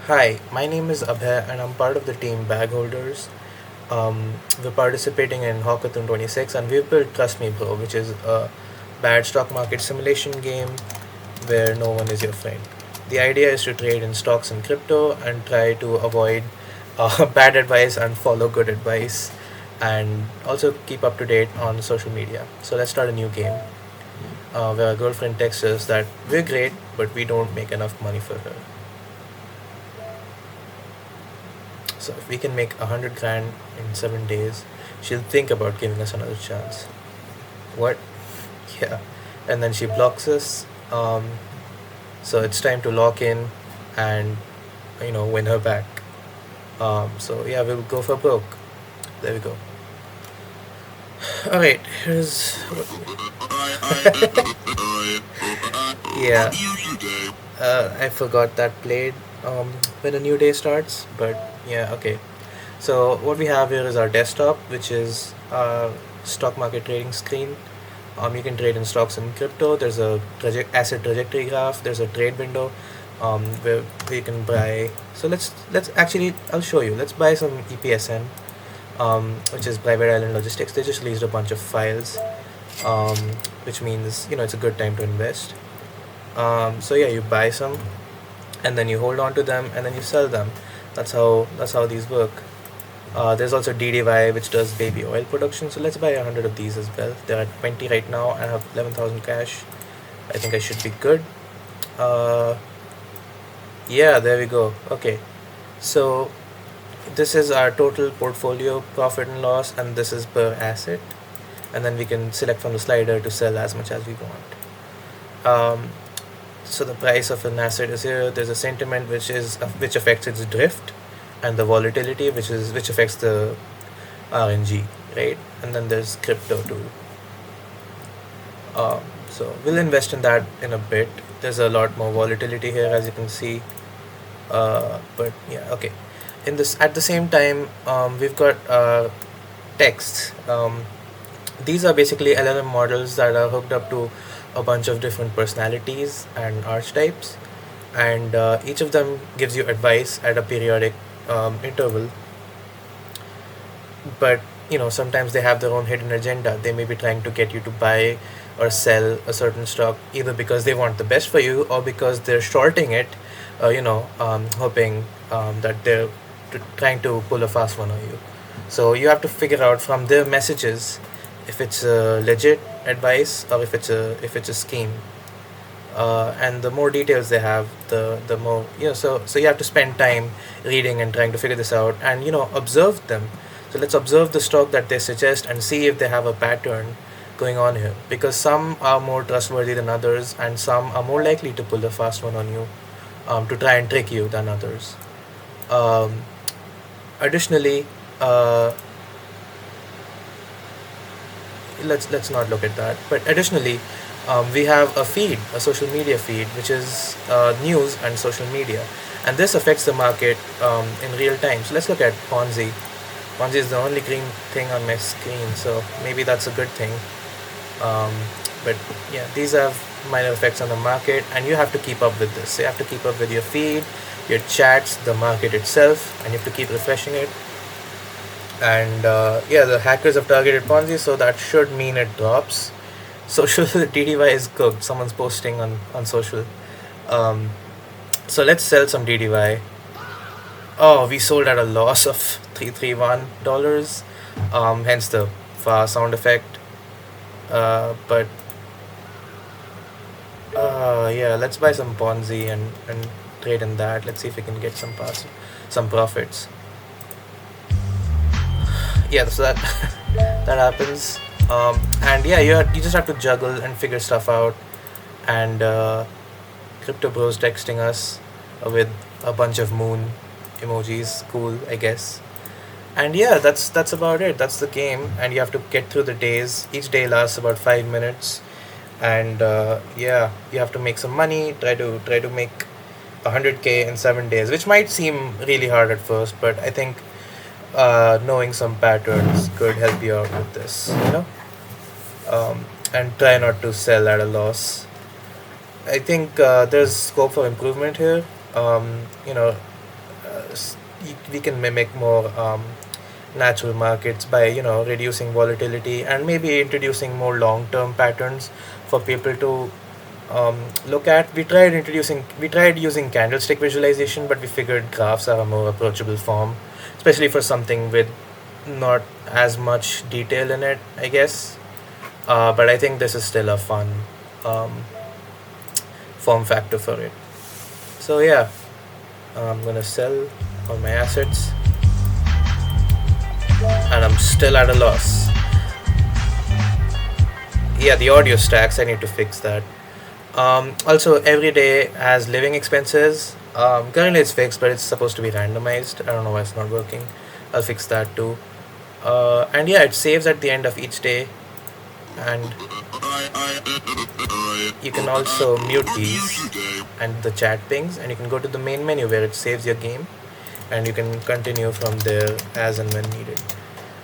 Hi, my name is Abhay and I'm part of the team Bagholders. We're participating in Hawk-a-thoon 26 and we've built Trust Me Bro, which is a bad stock market simulation game where no one is your friend. The idea is to trade in stocks and crypto and try to avoid bad advice and follow good advice, and also keep up to date on social media. So let's start a new game where our girlfriend texts us that we're great but we don't make enough money for her. So if we can make 100 grand in 7 days, she'll think about giving us another chance. What? Yeah. And then she blocks us. So it's time to lock in and win her back. So yeah, we'll go for broke. There we go. All right. Here's yeah. I forgot that played when a new day starts, but yeah, okay. So what we have here is our desktop, which is our stock market trading screen. You can trade in stocks and crypto. There's a asset trajectory graph. There's a trade window, where you can buy. So let's actually I'll show you. Let's buy some EPSN, which is Private Island Logistics. They just released a bunch of files, um, which means it's a good time to invest. So yeah, you buy some, and then you hold on to them, and then you sell them. That's how these work. There's also DDY, which does baby oil production. So let's buy 100 of these as well. There are 20 right now. I have 11,000 cash. I think I should be good. Uh, yeah, there we go. Okay, so this is our total portfolio profit and loss, and this is per asset. And then we can select from the slider to sell as much as we want. So the price of an asset is here. There's a sentiment which affects its drift, and the volatility which affects the RNG, right? And then there's crypto too. So we'll invest in that in a bit. There's a lot more volatility here, as you can see. But yeah, okay. In this At the same time, we've got texts. These are basically LLM models that are hooked up to a bunch of different personalities and archetypes, and each of them gives you advice at a periodic interval. But sometimes they have their own hidden agenda. They may be trying to get you to buy or sell a certain stock, either because they want the best for you or because they're shorting it, hoping that they're trying to pull a fast one on you. So you have to figure out from their messages if it's a legit advice or if it's a scheme. And the more details they have, the more So you have to spend time reading and trying to figure this out, and observe them. So let's observe the stock that they suggest and see if they have a pattern going on here, because some are more trustworthy than others, and some are more likely to pull a fast one on you, to try and trick you than others. Um, Additionally, let's not look at that. But additionally, we have a social media feed, which is news and social media, and this affects the market in real time. So let's look at Ponzi. Ponzi is the only green thing on my screen, so maybe that's a good thing. Um, but yeah, these have minor effects on the market, and you have to keep up with this. So you have to keep up with your feed, your chats, the market itself, and you have to keep refreshing it. And yeah, the hackers have targeted Ponzi, so that should mean it drops. Social DDY is cooked. Someone's posting on social. Um, so let's sell some DDY. Oh, we sold at a loss of $331. Hence the far sound effect. But yeah, let's buy some Ponzi and trade in that. Let's see if we can get some profits. Yeah, so that that happens. And yeah, you just have to juggle and figure stuff out. And Crypto Bros texting us with a bunch of moon emojis. Cool, I guess. And yeah, that's about it. That's the game, and you have to get through the days. Each day lasts about 5 minutes, and yeah, you have to make some money. Try to make 100K in 7 days, which might seem really hard at first, but I think knowing some patterns could help you out with this. And try not to sell at a loss. I think there's scope for improvement here. You know, we can mimic more natural markets by reducing volatility and maybe introducing more long-term patterns for people to look at. We tried using candlestick visualization, but we figured graphs are a more approachable form, especially for something with not as much detail in it, I guess. But I think this is still a fun um, form factor for it. So yeah, I'm gonna sell all my assets, and I'm still at a loss. Yeah, the audio stacks. I need to fix that. Also, every day has living expenses. Currently it's fixed, but it's supposed to be randomized. I don't know why it's not working. I'll fix that too. And yeah, it saves at the end of each day, and you can also mute these and the chat pings, and you can go to the main menu where it saves your game, and you can continue from there as and when needed.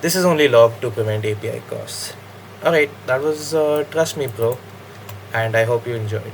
This is only logged to prevent API costs. Alright, that was Trust Me Pro, and I hope you enjoyed.